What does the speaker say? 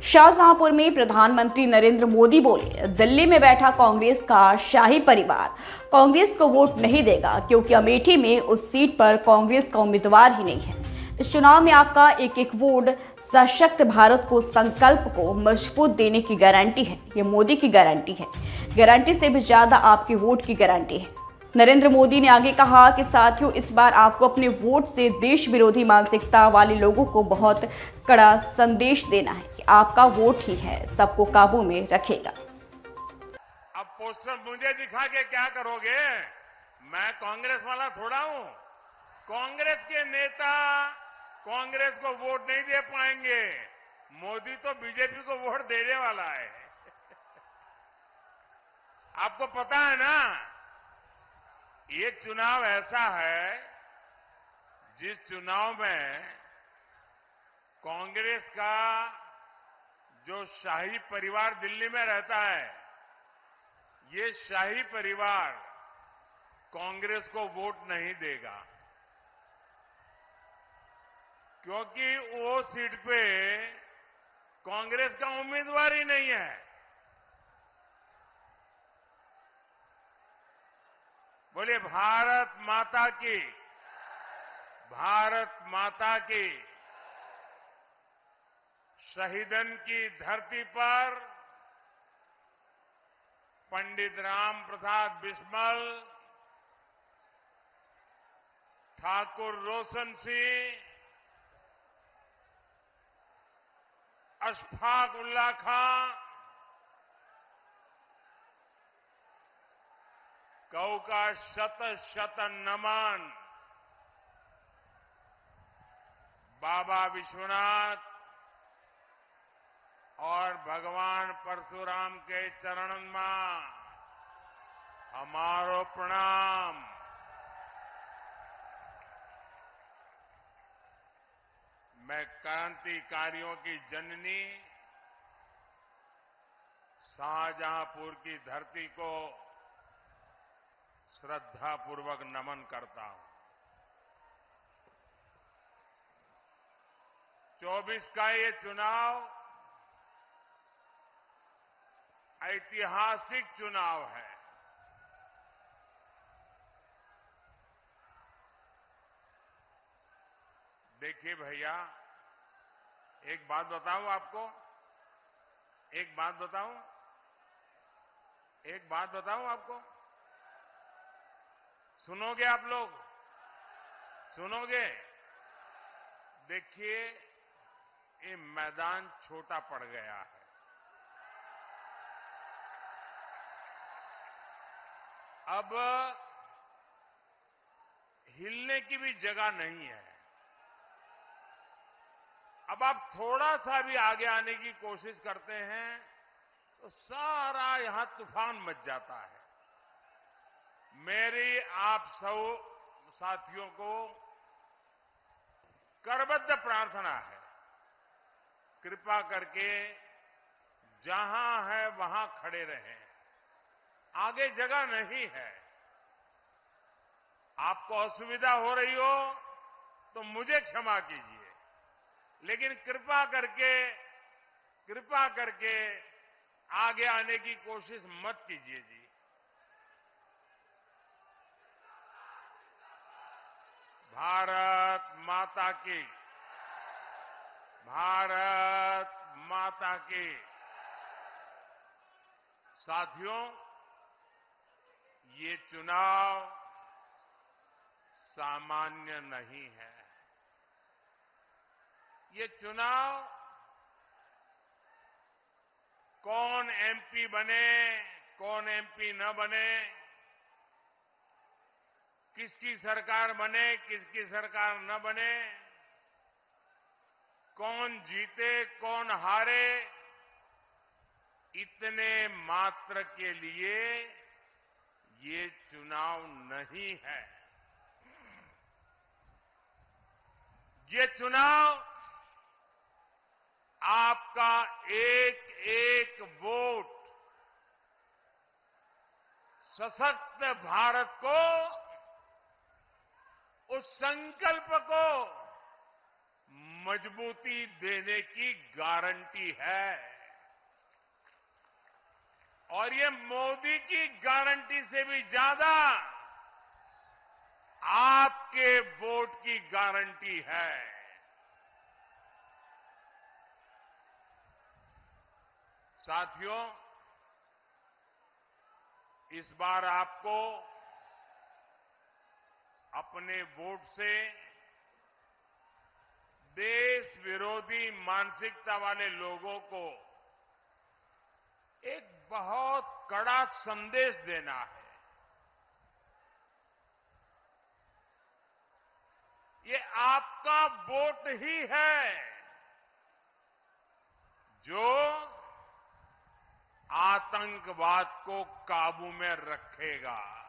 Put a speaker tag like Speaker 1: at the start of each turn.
Speaker 1: शाहजहांपुर में प्रधानमंत्री नरेंद्र मोदी बोले, दिल्ली में बैठा कांग्रेस का शाही परिवार कांग्रेस को वोट नहीं देगा क्योंकि अमेठी में उस सीट पर कांग्रेस का उम्मीदवार ही नहीं है। इस चुनाव में आपका एक एक वोट सशक्त भारत को संकल्प को मजबूत देने की गारंटी है। ये मोदी की गारंटी है, गारंटी से भी ज्यादा आपके वोट की गारंटी है। नरेंद्र मोदी ने आगे कहा कि साथियों, इस बार आपको अपने वोट से देश विरोधी मानसिकता वाले लोगों को बहुत कड़ा संदेश देना है कि आपका वोट ही है सबको काबू में रखेगा।
Speaker 2: अब पोस्टर मुझे दिखा के क्या करोगे? मैं कांग्रेस वाला थोड़ा हूं। कांग्रेस के नेता कांग्रेस को वोट नहीं दे पाएंगे। मोदी तो बीजेपी को वोट देने वाला है। आपको पता है ना, ये चुनाव ऐसा है जिस चुनाव में कांग्रेस का जो शाही परिवार दिल्ली में रहता है, ये शाही परिवार कांग्रेस को वोट नहीं देगा क्योंकि वो सीट पे कांग्रेस का उम्मीदवार ही नहीं है। बोले भारत माता की, भारत माता की। शहीदन की धरती पर पंडित राम प्रसाद बिस्मल, ठाकुर रोशन सिंह, अशफाक उल्ला खां, कौ का शत शत नमन। बाबा विश्वनाथ और भगवान परशुराम के चरणन में हमारो प्रणाम। मैं क्रांतिकारियों की जननी शाहजहांपुर की धरती को श्रद्धापूर्वक नमन करता हूं। 24 का ये चुनाव ऐतिहासिक चुनाव है। देखिए भैया, एक बात बताऊं आपको, एक बात बताऊं, एक बात बताऊं आपको। सुनोगे आप लोग? सुनोगे? देखिए, ये मैदान छोटा पड़ गया है। अब हिलने की भी जगह नहीं है। अब आप थोड़ा सा भी आगे आने की कोशिश करते हैं तो सारा यहां तूफान मच जाता है। मेरी आप सब साथियों को करबद्ध प्रार्थना है, कृपा करके जहां है वहां खड़े रहें। आगे जगह नहीं है। आपको असुविधा हो रही हो तो मुझे क्षमा कीजिए, लेकिन कृपा करके आगे आने की कोशिश मत कीजिए जी। भारत माता की, भारत माता की। साथियों, ये चुनाव सामान्य नहीं है। ये चुनाव कौन एमपी बने, कौन एमपी न बने, किसकी सरकार बने, किसकी सरकार न बने, कौन जीते, कौन हारे, इतने मात्र के लिए ये चुनाव नहीं है। ये चुनाव आपका एक एक वोट सशक्त भारत को, उस संकल्प को मजबूती देने की गारंटी है। और ये मोदी की गारंटी से भी ज्यादा आपके वोट की गारंटी है। साथियों, इस बार आपको अपने वोट से देश विरोधी मानसिकता वाले लोगों को एक बहुत कड़ा संदेश देना है। ये आपका वोट ही है जो आतंकवाद को काबू में रखेगा।